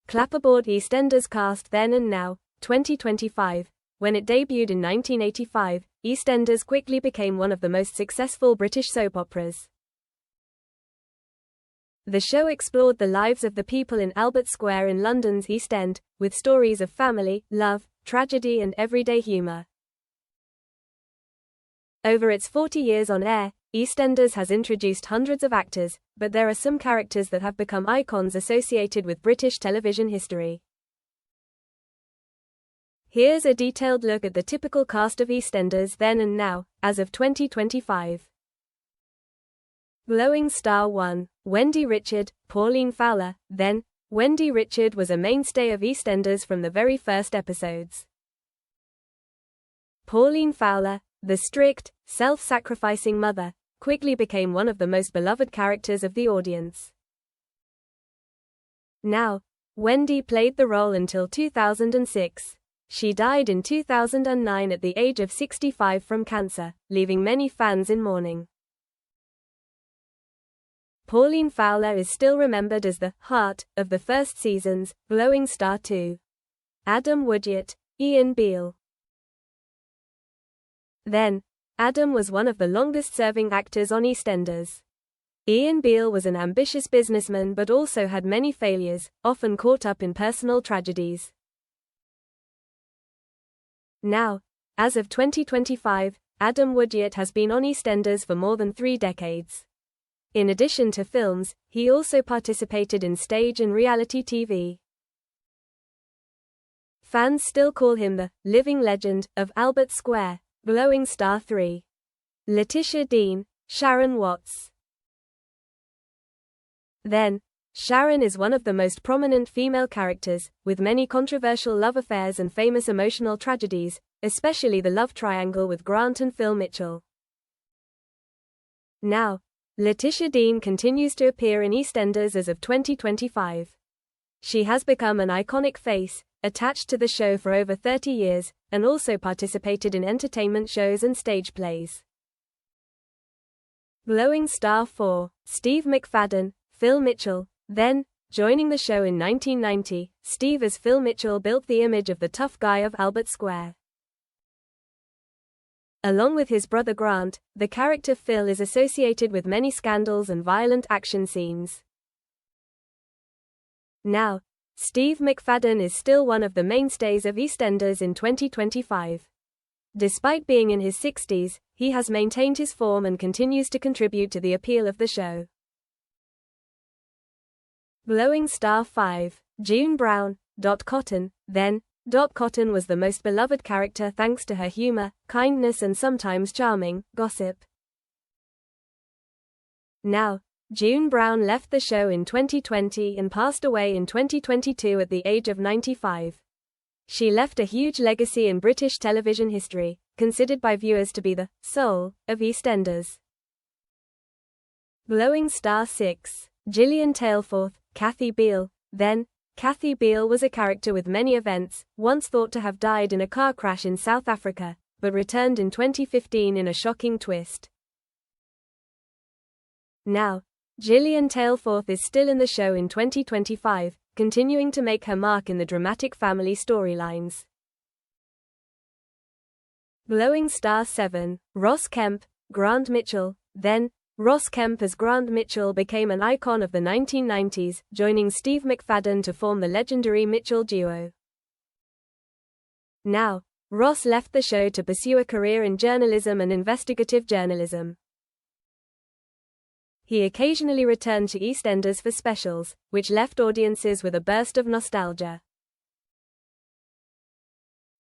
Clapperboard EastEnders cast then and now, 2025. When it debuted in 1985, EastEnders quickly became one of the most successful British soap operas. The show explored the lives of the people in Albert Square in London's East End, with stories of family, love, tragedy and everyday humour. Over its 40 years on air, EastEnders has introduced hundreds of actors, but there are some characters that have become icons associated with British television history. Here's a detailed look at the typical cast of EastEnders then and now, as of 2025. Glowing Star 1, Wendy Richard, Pauline Fowler. Then, Wendy Richard was a mainstay of EastEnders from the very first episodes. Pauline Fowler, the strict, self-sacrificing mother, quickly became one of the most beloved characters of the audience. Now, Wendy played the role until 2006. She died in 2009 at the age of 65 from cancer, leaving many fans in mourning. Pauline Fowler is still remembered as the heart of the first season's Glowing Star 2. Adam Woodyard, Ian Beale. Then, Adam was one of the longest-serving actors on EastEnders. Ian Beale was an ambitious businessman but also had many failures, often caught up in personal tragedies. Now, as of 2025, Adam Woodyard has been on EastEnders for more than 3 decades. In addition to films, he also participated in stage and reality TV. Fans still call him the living legend of Albert Square. Glowing Star 3. Letitia Dean, Sharon Watts. Then, Sharon is one of the most prominent female characters, with many controversial love affairs and famous emotional tragedies, especially the love triangle with Grant and Phil Mitchell. Now, Letitia Dean continues to appear in EastEnders as of 2025. She has become an iconic face, attached to the show for over 30 years, and also participated in entertainment shows and stage plays. Glowing Star 4, Steve McFadden, Phil Mitchell. Then, joining the show in 1990, Steve as Phil Mitchell built the image of the tough guy of Albert Square. Along with his brother Grant, the character Phil is associated with many scandals and violent action scenes. Now, Steve McFadden is still one of the mainstays of EastEnders in 2025. Despite being in his 60s, he has maintained his form and continues to contribute to the appeal of the show. Glowing Star 5, June Brown, Dot Cotton. Then, Dot Cotton was the most beloved character thanks to her humor, kindness and sometimes charming gossip. Now, June Brown left the show in 2020 and passed away in 2022 at the age of 95. She left a huge legacy in British television history, considered by viewers to be the soul of EastEnders. Glowing Star 6, Gillian Tailforth, Kathy Beale. Then, Kathy Beale was a character with many events, once thought to have died in a car crash in South Africa, but returned in 2015 in a shocking twist. Now, Gillian Tailforth is still in the show in 2025, continuing to make her mark in the dramatic family storylines. Glowing Star 7, Ross Kemp, Grant Mitchell. Then, Ross Kemp as Grant Mitchell became an icon of the 1990s, joining Steve McFadden to form the legendary Mitchell duo. Now, Ross left the show to pursue a career in journalism and investigative journalism. He occasionally returned to EastEnders for specials, which left audiences with a burst of nostalgia.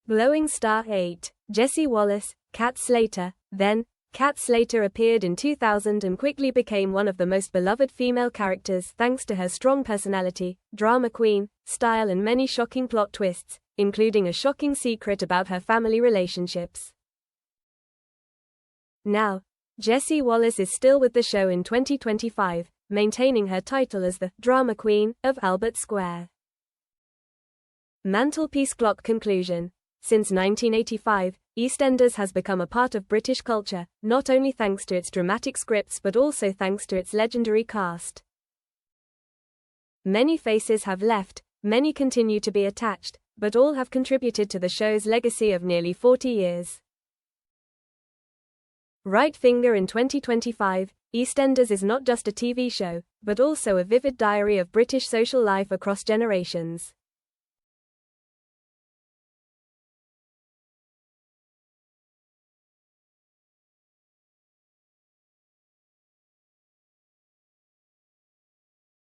Glowing Star 8, Jesse Wallace, Kat Slater. Then, Kat Slater appeared in 2000 and quickly became one of the most beloved female characters thanks to her strong personality, drama queen, style and many shocking plot twists, including a shocking secret about her family relationships. Now, Jessie Wallace is still with the show in 2025, maintaining her title as the drama queen of Albert Square. Mantelpiece Clock conclusion. Since 1985, EastEnders has become a part of British culture, not only thanks to its dramatic scripts but also thanks to its legendary cast. Many faces have left, Many continue to be attached, but all have contributed to the show's legacy of nearly 40 years. Right Finger in 2025, EastEnders is not just a TV show, but also a vivid diary of British social life across generations.